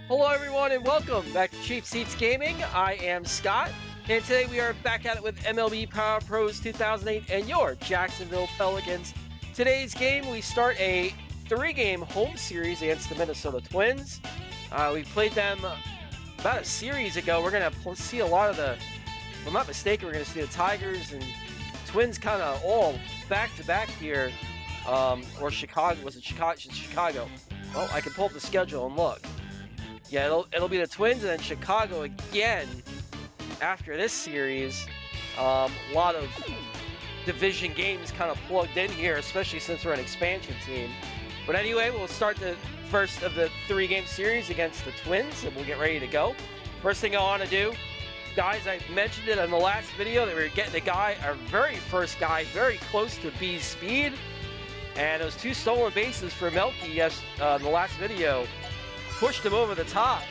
Hello everyone and welcome back to Cheap Seats Gaming. I am Scott, and today we are back at it with MLB Power Pros 2008 and your Jacksonville Pelicans. Today's game, we start a 3-game home series against the Minnesota Twins. We played them about a series ago. We're going to see a lot of the, if I'm not mistaken, we're going to see the Tigers and Twins kind of all back-to-back here. Or Chicago, was it Chicago? Well, I can pull up the schedule and look. Yeah, it'll be the Twins and then Chicago again after this series. A lot of division games kind of plugged in here, especially since we're an expansion team. But anyway, we'll start the first of the 3-game series against the Twins, and we'll get ready to go. First thing I want to do, guys, I mentioned it in the last video that we were getting a guy, our very first guy, very close to B's speed. And those 2 stolen bases for Melky in the last video pushed him over the top.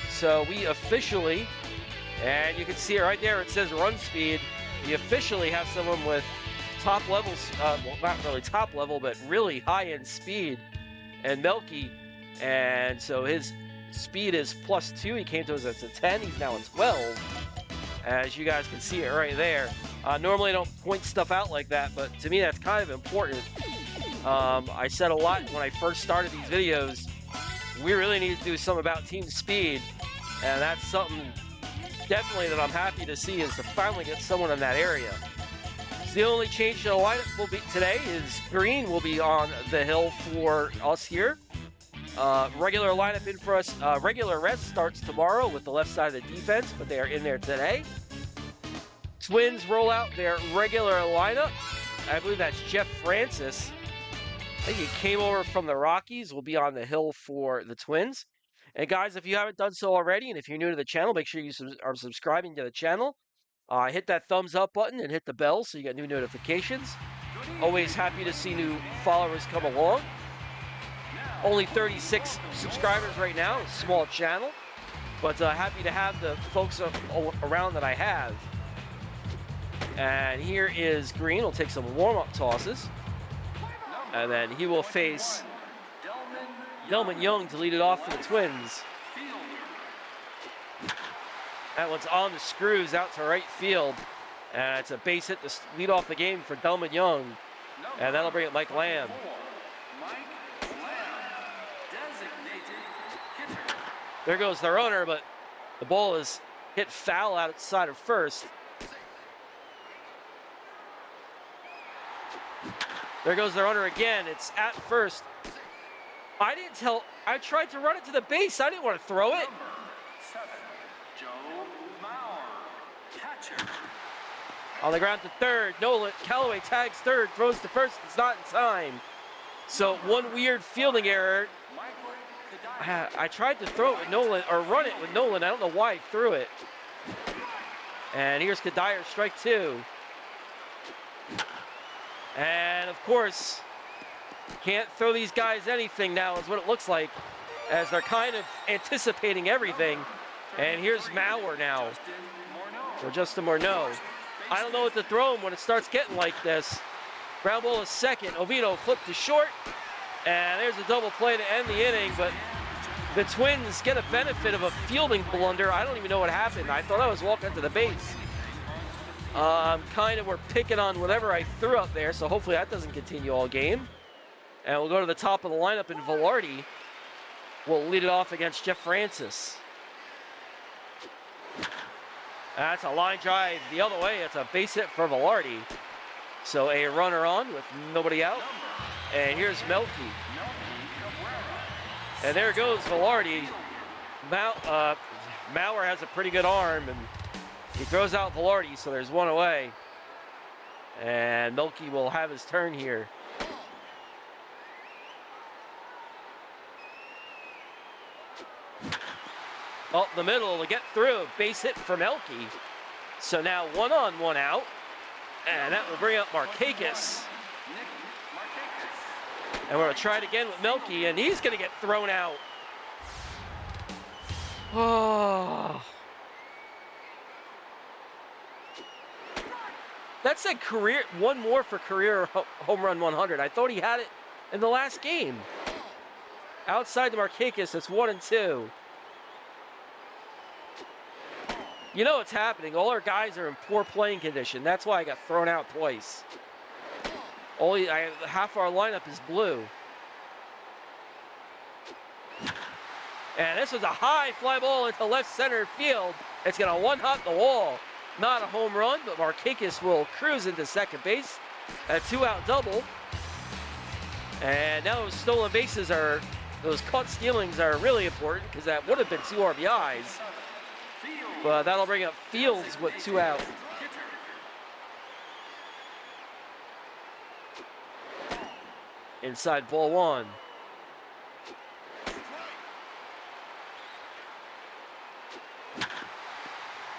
So we officially, and you can see it right there, it says run speed. We officially have someone with top levels, well, not really top level, but really high-end speed, and Melky. And so his speed is +2. He came to us as a 10. He's now a 12. As you guys can see it right there. Normally I don't point stuff out like that, but to me that's kind of important. I said a lot when I first started these videos, we really need to do something about team speed, and that's something definitely that I'm happy to see, is to finally get someone in that area. So the only change to the lineup will be today is Green will be on the hill for us here. Regular lineup in for us. Regular rest starts tomorrow with the left side of the defense, but they are in there today. Twins roll out their regular lineup. I believe that's Jeff Francis. I think he came over from the Rockies, will be on the hill for the Twins. And guys, if you haven't done so already, and if you're new to the channel, make sure you are subscribing to the channel. Hit that thumbs up button and hit the bell so you get new notifications. Always happy to see new followers come along. Only 36 subscribers right now, a small channel. But happy to have the folks around that I have. And here is Green. We'll take some warm-up tosses. And then he will face Delman Young to lead it off for the Twins. That one's on the screws out to right field. And it's a base hit to lead off the game for Delman Young. And that'll bring up Mike Lamb. There goes the runner, but the ball is hit foul outside of first. There goes the runner again. It's at first. I tried to run it to the base. I didn't want to throw it. On the ground to third. Nolan Callaway tags third, throws to first. It's not in time. So one weird fielding error. I tried to throw it with Nolan, or run it with Nolan. I don't know why I threw it. And here's Kadire, strike 2. And of course, can't throw these guys anything now is what it looks like, as they're kind of anticipating everything. And here's Mauer now, or Justin Morneau. I don't know what to throw him when it starts getting like this. Ground ball is second. Oviedo flipped to short, and there's a double play to end the inning, but the Twins get a benefit of a fielding blunder. I don't even know what happened. I thought I was walking to the base. Kind of were picking on whatever I threw up there, so hopefully that doesn't continue all game. And we'll go to the top of the lineup, and Velarde will lead it off against Jeff Francis. That's a line drive the other way. It's a base hit for Velarde. So a runner on with nobody out. And here's Melky. And there goes Velarde. Mauer has a pretty good arm, and he throws out Velarde, so there's one away. And Melky will have his turn here. Up the middle to get through. Base hit for Melky. So now 1 on, 1 out. And that will bring up Markakis. And we're going to try it again with Melky, and he's going to get thrown out. Oh. That said career, one more for career home run 100. I thought he had it in the last game. Outside the Markakis, it's 1 and 2. You know what's happening. All our guys are in poor playing condition. That's why I got thrown out twice. Half our lineup is blue. And this was a high fly ball into left center field. It's going to one-hop the wall. Not a home run, but Markakis will cruise into second base. A two-out double. And now those stolen bases those caught stealings are really important because that would have been 2 RBIs. But that'll bring up Fields with 2 out. Inside ball 1.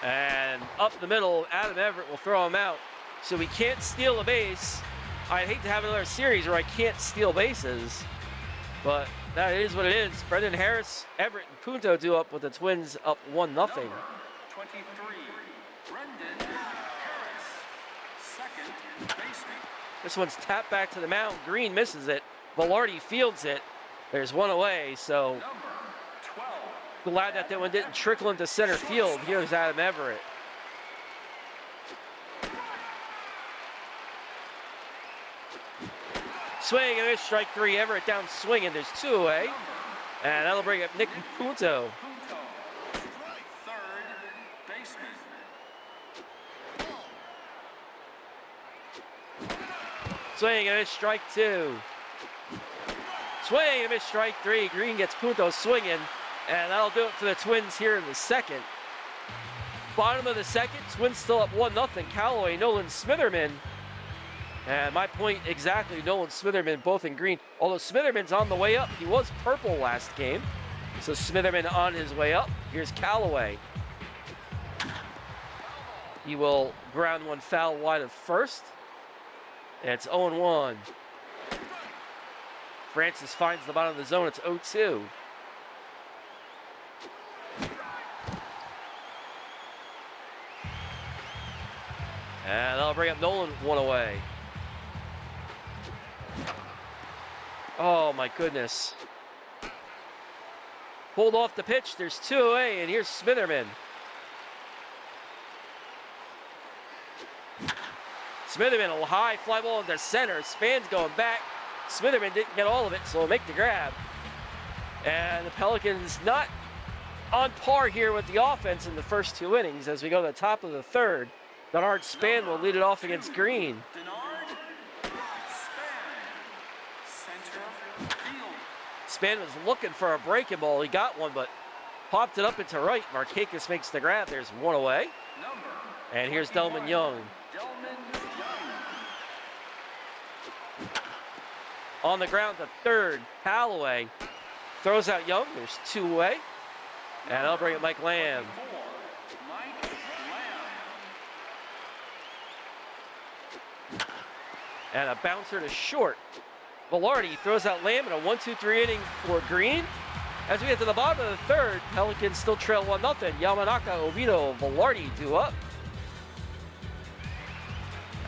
And up the middle, Adam Everett will throw him out. So we can't steal a base. I'd hate to have another series where I can't steal bases, but that is what it is. Brendan Harris, Everett, and Punto do up with the Twins up 1-0. 23, Brendan Harris, second baseman. This one's tapped back to the mound. Green misses it. Velarde fields it. There's 1 away, so Number 12, glad that one didn't trickle into center field. Here's Adam Everett. Swing and a strike 3. Everett down swinging. There's 2 away. And that'll bring up Nick Punto. Punto, third baseman. Swing and a strike 2. Swing and a miss, strike 3. Green gets Punto swinging. And that'll do it for the Twins here in the second. Bottom of the second, Twins still up 1-0. Callaway, Nolan Smitherman. And my point exactly, Nolan Smitherman both in green. Although Smitherman's on the way up. He was purple last game. So Smitherman on his way up. Here's Callaway. He will ground one foul wide of first. And it's 0-1. Francis finds the bottom of the zone. It's 0-2. And that'll bring up Nolan 1 away. Oh my goodness. Pulled off the pitch. There's 2 away, and here's Smitherman. Smitherman, a high fly ball into center. Span's going back. Smitherman didn't get all of it, so he'll make the grab. And the Pelicans not on par here with the offense in the first 2 innings as we go to the top of the third. Denard Span will lead it off against Green. Span was looking for a breaking ball. He got one, but popped it up into right. Markakis makes the grab. There's 1 away. And here's Delman Young. On the ground to third, Callaway throws out Young. There's 2 away. And that'll bring it Mike Lamb. And a bouncer to short. Velarde throws out Lamb in a 1-2-3 inning for Green. As we get to the bottom of the third, Pelicans still trail 1-0. Yamanaka, Oviedo, Velarde due up.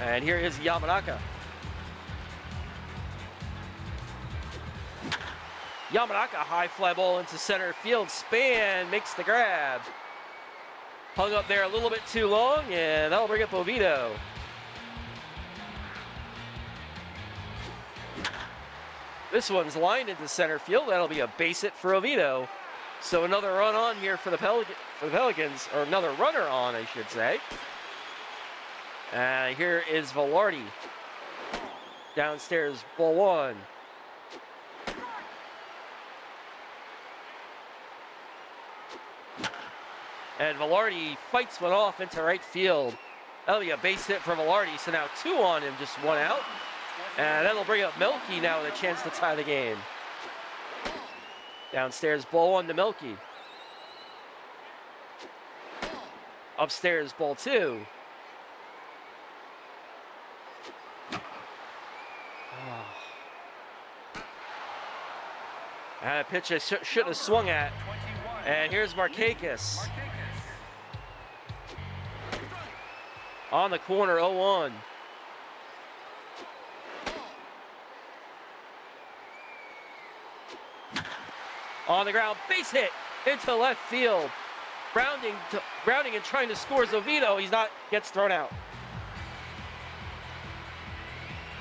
And here is Yamanaka. Yamanaka, high fly ball into center field. Span makes the grab. Hung up there a little bit too long, and that'll bring up Oviedo. This one's lined into center field. That'll be a base hit for Oviedo. So another run on here for the Pelicans, or another runner on, I should say. And here is Velarde. Downstairs, ball 1. And Velarde fights one off into right field. That'll be a base hit for Velarde. So now 2 on him, just 1 out. And that'll bring up Melky now with a chance to tie the game. Downstairs, ball 1 to Melky. Upstairs, ball 2. And a pitch I shouldn't have swung at. And here's Markakis. On the corner, 0-1. On the ground, base hit into left field. Grounding to Grounding and trying to score is Oviedo. He's not, gets thrown out.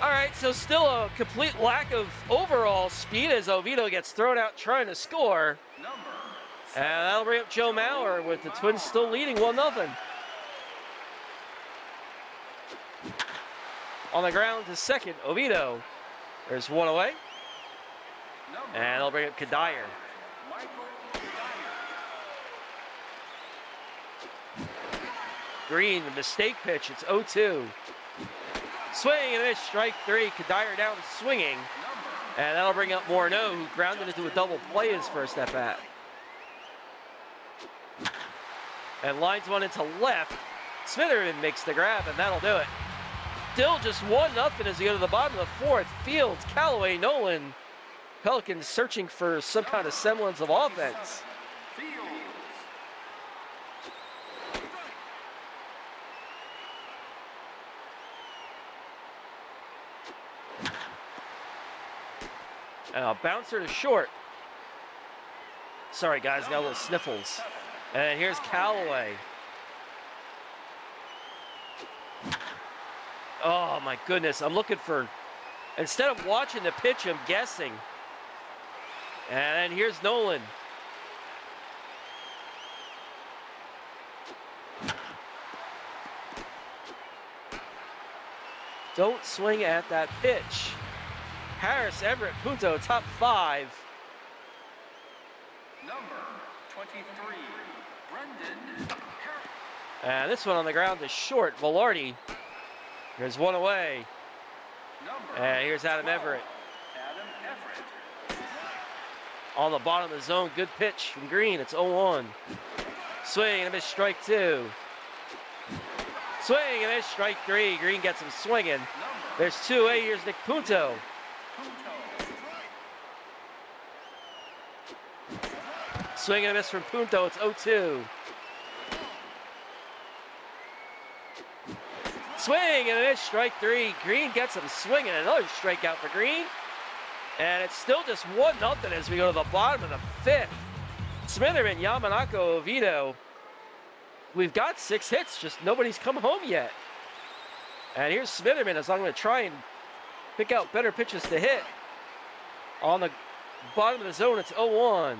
All right, so still a complete lack of overall speed as Oviedo gets thrown out trying to score. And that'll bring up Joe Mauer with the Twins still leading 1-0. On the ground to second, Oviedo. There's one away. And they'll bring up Kadire. Green, mistake pitch. It's 0-2. Swing and a miss, strike three. Kadire down swinging. And that'll bring up Morneau, who grounded into a double play his first at bat. And lines one into left. Smitherman makes the grab, and that'll do it. Still just 1-0 as we go to the bottom of the fourth. Fields, Callaway, Nolan. Pelicans searching for some kind of semblance of offense. And a bouncer to short. Sorry, guys, got a little sniffles. And here's Callaway. Oh, my goodness. I'm looking for... Instead of watching the pitch, I'm guessing. And here's Nolan. Don't swing at that pitch. Harris, Everett, Punto, top five. Number 23, Brendan Harris. And this one on the ground is short. Velarde. Here's one away. And here's Adam Everett. Adam Everett. On the bottom of the zone, good pitch from Green. It's 0-1. Swing and a miss, strike two. Swing and a miss, strike three. Green gets him swinging. There's 2-A. Here's Nick Punto. Swing and a miss from Punto. It's 0-2. Swing and a miss, strike three. Green gets him swinging. Another strikeout for Green. And it's still just 1-0 as we go to the bottom of the fifth. Smitherman, Yamanaka, Oviedo. We've got 6 hits, just nobody's come home yet. And here's Smitherman as I'm going to try and pick out better pitches to hit. On the bottom of the zone, it's 0-1.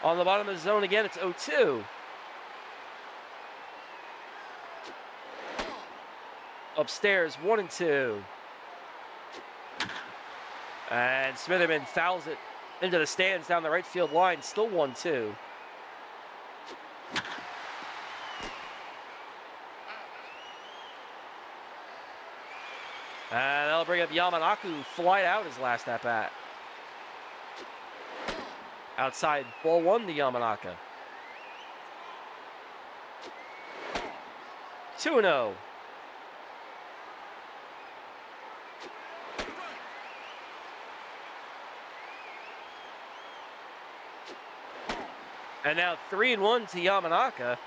On the bottom of the zone again, it's 0-2. Upstairs, 1-2. And Smitherman fouls it into the stands down the right field line, still 1-2. And that'll bring up Yamanaku, flied out his last at-bat. Outside, ball one to Yamanaka. 2-0. And now 3-1 to Yamanaka.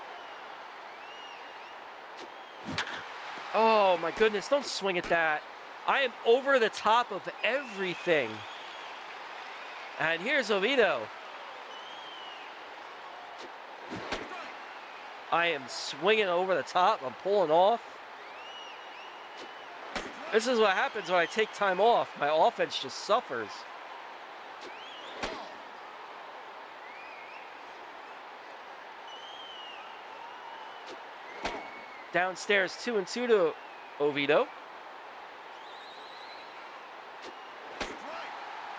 Oh my goodness, don't swing at that. I am over the top of everything. And here's Oviedo. I am swinging over the top. I'm pulling off. This is what happens when I take time off. My offense just suffers. Downstairs, 2-2 to Oviedo.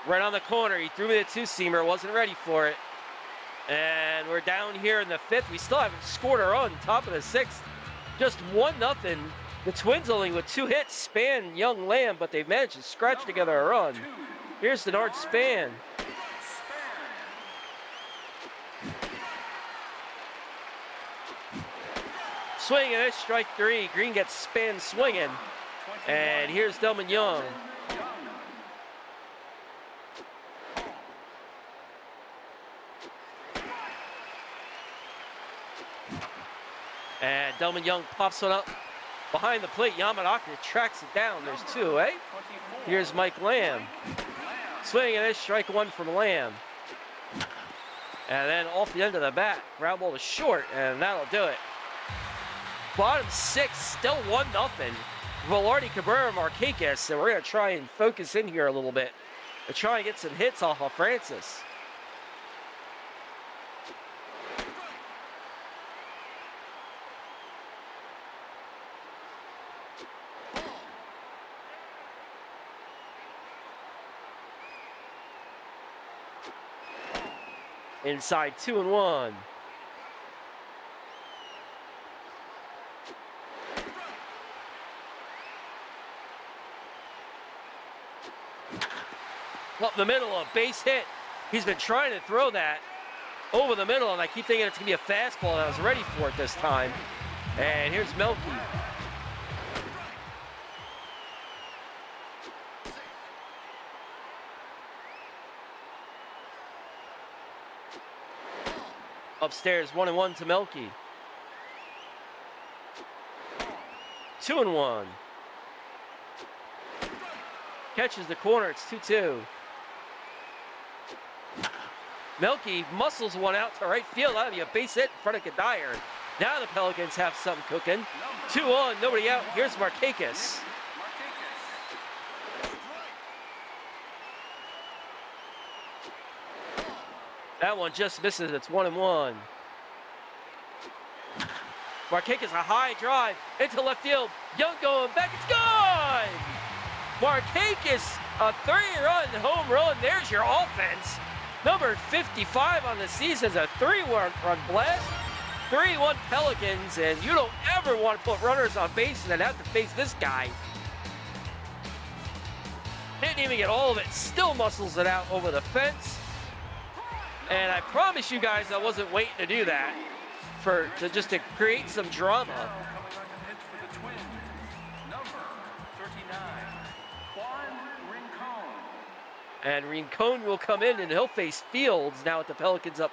Right on the corner, he threw me the two-seamer, wasn't ready for it. And we're down here in the fifth. We still haven't scored a run, top of the sixth. Just 1-0. The Twins only with 2 hits, Span, Young, Lamb, but they've managed to scratch together a run. Here's Denard Span. Swing and it's strike three. Green gets Span swinging. And here's Delman Young. And Delman Young pops one up behind the plate. Yamanaka tracks it down. There's 2, eh? Here's Mike Lamb. Swing and it's strike one from Lamb. And then off the end of the bat, ground ball to short, and that'll do it. Bottom 6, still 1-0. Velarde, Cabrera, Markakis, and we're going to try and focus in here a little bit to try and get some hits off of Francis. Inside 2-1. Up the middle, a base hit. He's been trying to throw that over the middle, and I keep thinking it's going to be a fastball, and I was ready for it this time. And here's Melky. Upstairs, 1-1 to Melky. 2-1. Catches the corner, it's 2-2. Melky muscles one out to right field. That'll be a base hit in front of Kadire. Now the Pelicans have something cooking. 2-on, nobody out. Here's Markakis. That one just misses. It's 1-1. Markakis, a high drive into left field. Young going back. It's gone! Markakis, a 3-run home run. There's your offense. Number 55 on the season is a 3-run blast. 3-1 Pelicans, and you don't ever want to put runners on base and then have to face this guy. Didn't even get all of it. Still muscles it out over the fence. And I promise you guys I wasn't waiting to do that just to create some drama. Coming on to pitch for the Twins, number 39, Juan Rincon. And Rincon will come in, and he'll face Fields now with the Pelicans up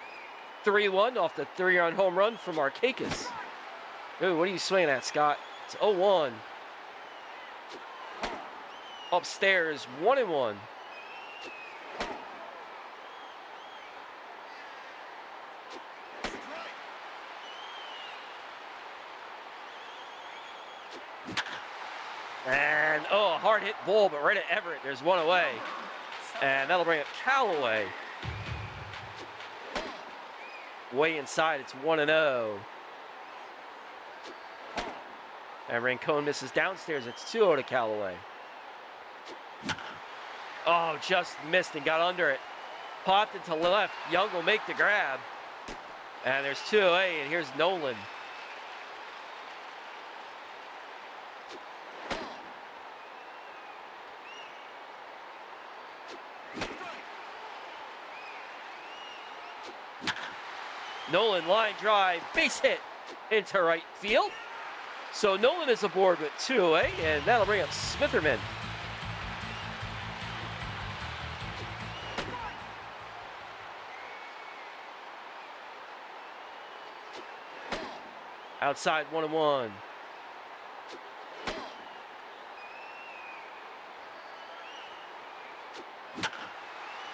3-1 off the 3-run home run from Markakis. Ooh, what are you swinging at, Scott? It's 0-1. Upstairs, 1-1. And, oh, a hard hit ball, but right at Everett. There's one away. And that'll bring up Callaway. Way inside, it's 1-0. And Rincon misses downstairs. It's 2-0 to Callaway. Oh, just missed and got under it. Popped it to left. Young will make the grab. And there's 2 away, and here's Nolan. Nolan line drive, base hit into right field. So Nolan is aboard with 2 away, and that'll bring up Smitherman. Outside 1-1.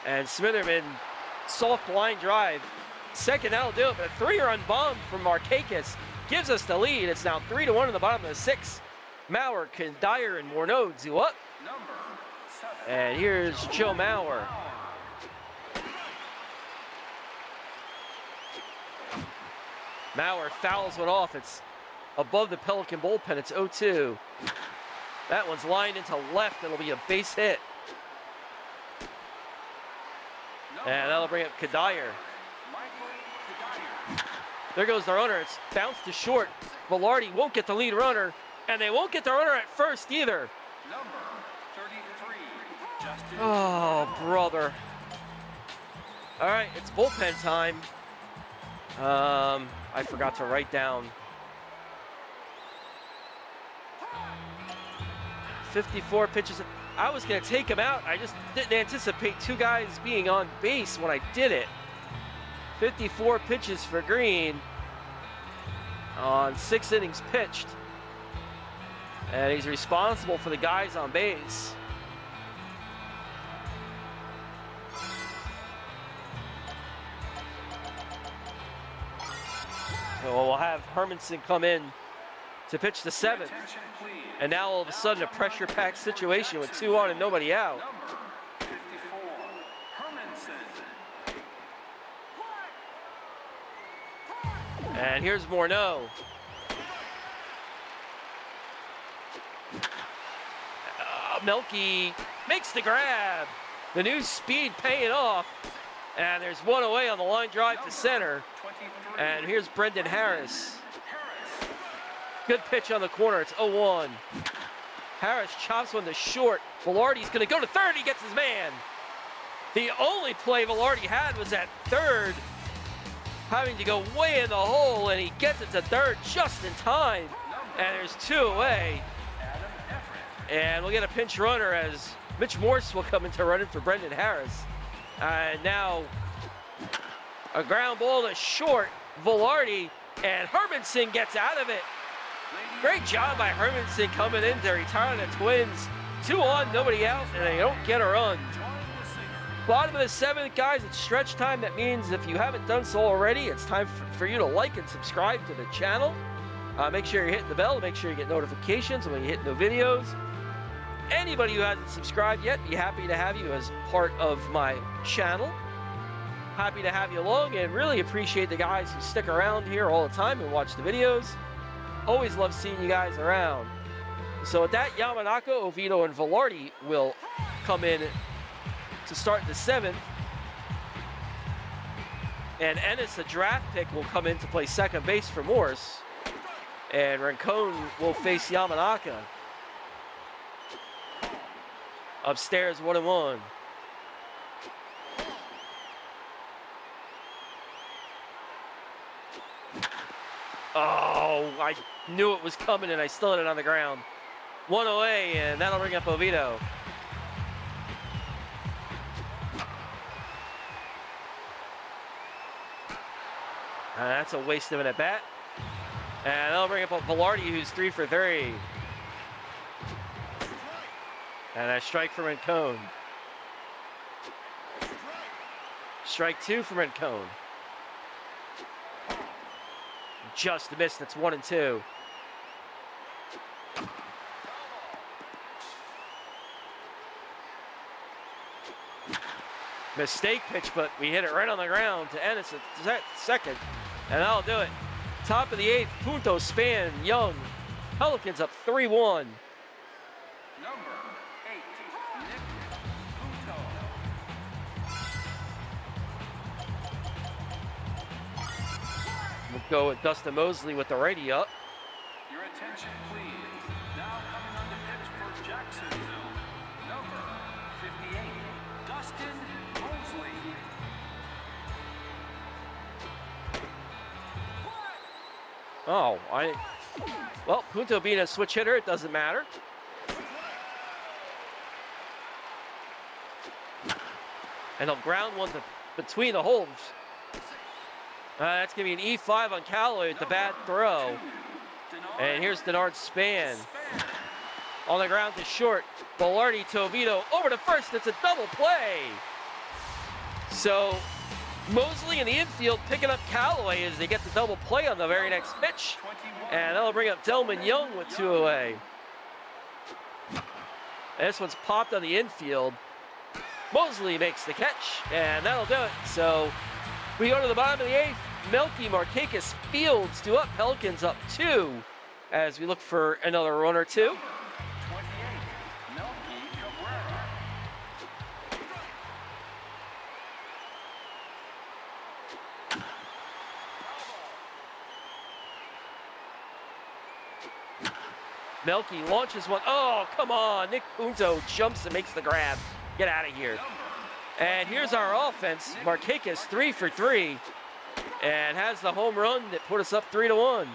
And Smitherman, soft line drive. Second, that'll do it, but a 3-run bomb from Markakis gives us the lead. It's now 3-1 in the bottom of the 6th. Maurer, Dyer, and Morneau do up. Number 7. And here's Joe Maurer. Maurer fouls one off. It's above the Pelican bullpen. It's 0-2. That one's lined into left. It'll be a base hit. And that'll bring up Kadire. There goes the runner. It's bounced to short. Velarde won't get the lead runner, and they won't get the runner at first either. Number 33, Justin. Oh, brother. All right, it's bullpen time. I forgot to write down 54 pitches. I was going to take him out. I just didn't anticipate 2 guys being on base when I did it. 54 pitches for Green on 6 innings pitched. And he's responsible for the guys on base. So we'll have Hermanson come in to pitch the 7th. Attention, please. And now all of a sudden a pressure-packed situation with 2 on and nobody out. Number 54, Hermanson. And here's Morneau. Melky makes the grab. The new speed paying off. And there's one away on the line drive to center. 23, And here's Brendan Harris. Harris. Good pitch on the corner. It's 0-1. Harris chops one to short. Velarde's going to go to third. He gets his man. The only play Velarde had was at third, having to go way in the hole, and he gets it to third just in time. And there's 2 away. Adam Everett. And we'll get a pinch runner as Mitch Morse will come into running for Brendan Harris. And now a ground ball to short. Velarde, and Hermanson gets out of it. Great job by Hermanson coming in to retire the Twins. 2 on, nobody out, and they don't get a run. Join the singer. Bottom of the 7th, guys, it's stretch time. That means if you haven't done so already, it's time for you to like and subscribe to the channel. Make sure you're hitting the bell. Make sure you get notifications when you hit new videos. Anybody who hasn't subscribed yet, be happy to have you as part of my channel. Happy to have you along, and really appreciate the guys who stick around here all the time and watch the videos. Always love seeing you guys around. So with that, Yamanaka, Oviedo, and Velarde will come in to start the 7th. And Ennis, a draft pick, will come in to play second base for Morse. And Rincon will face Yamanaka. Upstairs, 1-1. Oh, I knew it was coming and I still had it on the ground. 1 away, and that'll bring up Oviedo. That's a waste of an at-bat. And that'll bring up Velarde, who's 3 for 3. And a strike from Rincon. Strike 2 from Rincon. Just missed. It's 1-2. Mistake pitch, but we hit it right on the ground to Ennis at second. And that'll do it. Top of the 8th, Punto, Span, Young. Pelicans up 3-1. Number 8, Nick Punto. We'll go with Dustin Mosley with the righty up. Your attention, please. Now coming on the pitch for Jacksonville. Number 58, Dustin Mosley. Oh, well, Punto being a switch hitter, it doesn't matter. And he'll ground one between the holes. That's going to be an E5 on Callaway with the bad throw. And here's Denard Span. On the ground to short. Velarde to Oviedo over to first. It's a double play. So Mosley in the infield picking up Callaway as they get the double play on the very next pitch. And that'll bring up Delman Young with 2 away. And this one's popped on the infield. Mosley makes the catch, and that'll do it. So we go to the bottom of the 8th. Melky, Markakis, Fields do up. Pelicans up 2 as we look for another run or 2. 28, Melky Cabrera. Melky launches one. Oh, come on. Nick Punto jumps and makes the grab. Get out of here. And here's our offense. Markakis 3 for 3 and has the home run that put us up 3-1.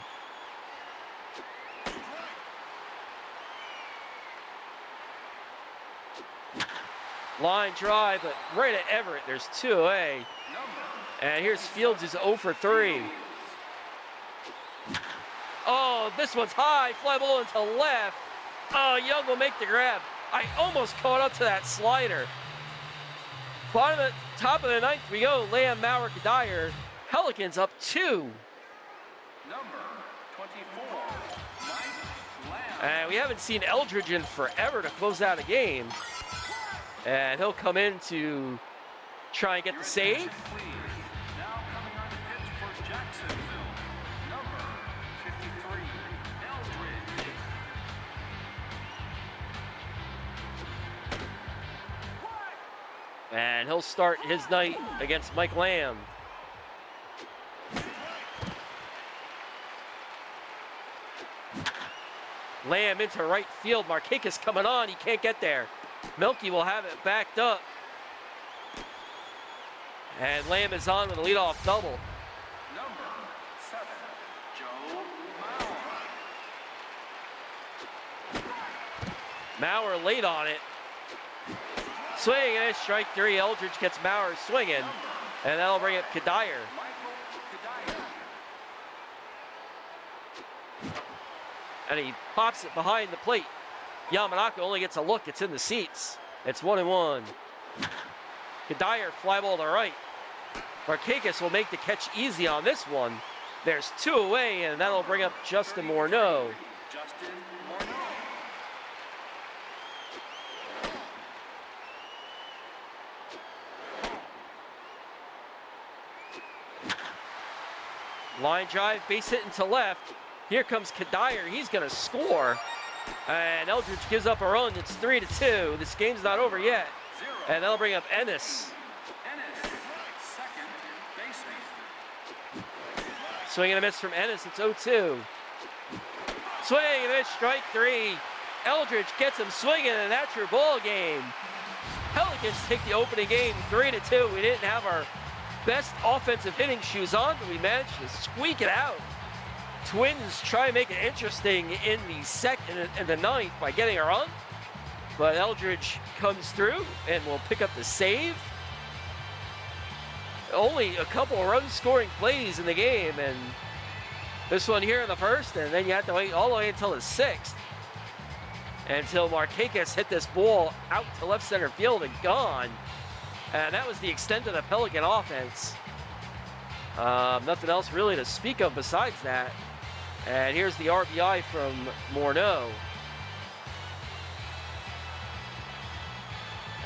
Line drive, but right at Everett. There's 2 away. And here's Fields, who's 0 for 3. Oh, this one's high. Fly ball into left. Oh, Young will make the grab. I almost caught up to that slider. Top of the 9th we go. Lamb, Maurer, Dyer. Pelicans up 2. Number 24, Mike Lamb. And we haven't seen Eldridge in forever to close out a game. And he'll come in to try and get the save. Attention, please. Now coming on the pitch for Jacksonville. Number 53, Eldridge. And he'll start his night against Mike Lamb. Lamb into right field. Markakis coming on. He can't get there. Melky will have it backed up. And Lamb is on with a leadoff double. Number 7, Joe Mauer. Mauer late on it. Swing and a strike 3. Eldridge gets Mauer swinging. And that'll bring up Kadire. Michael Kadire. And he pops it behind the plate. Yamanaka only gets a look. It's in the seats. It's 1-1. Kadire fly ball to right. Markakis will make the catch easy on this one. There's 2 away, and that'll bring up Justin Morneau. Justin Morneau. Line drive, base hit into left. Here comes Kadire. He's going to score. And Eldridge gives up a run. It's 3-2. This game's not over yet. And that'll bring up Ennis. Ennis, second baseman. Swing and a miss from Ennis. It's 0-2. Swing and a miss, strike 3. Eldridge gets him swinging, and that's your ball game. Pelicans take the opening game 3-2. We didn't have our best offensive hitting shoes on, but we managed to squeak it out. Twins try and make it interesting in the second and the ninth by getting a run, but Eldridge comes through and will pick up the save. Only a couple run scoring plays in the game, and this one here in the first, and then you have to wait all the way until the sixth until Markakis hit this ball out to left center field and gone. And that was the extent of the Pelican offense. Nothing else really to speak of besides that. And here's the RBI from Morneau.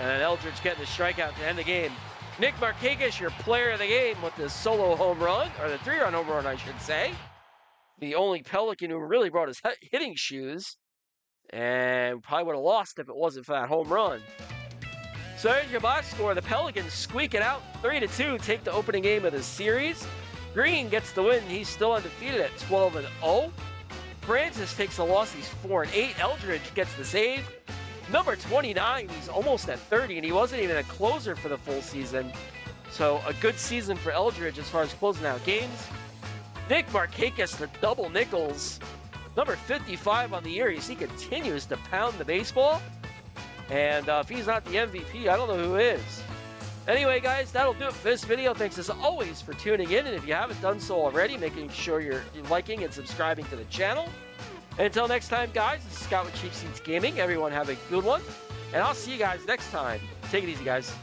And Eldridge getting the strikeout to end the game. Nick Markakis, your player of the game with the solo home run, or the 3-run home run, I should say. The only Pelican who really brought his hitting shoes. And probably would have lost if it wasn't for that home run. So there's your box score. The Pelicans squeak it out 3-2, take the opening game of the series. Green gets the win. He's still undefeated at 12-0. Francis takes the loss. He's 4-8. Eldridge gets the save. Number 29, he's almost at 30, and he wasn't even a closer for the full season. So a good season for Eldridge as far as closing out games. Nick Markakis, the double nickels. Number 55 on the year. He continues to pound the baseball. And if he's not the MVP, I don't know who is. Anyway, guys, that'll do it for this video. Thanks as always for tuning in. And if you haven't done so already, making sure you're liking and subscribing to the channel. And until next time, guys, this is Scott with Cheap Seats Gaming. Everyone have a good one. And I'll see you guys next time. Take it easy, guys.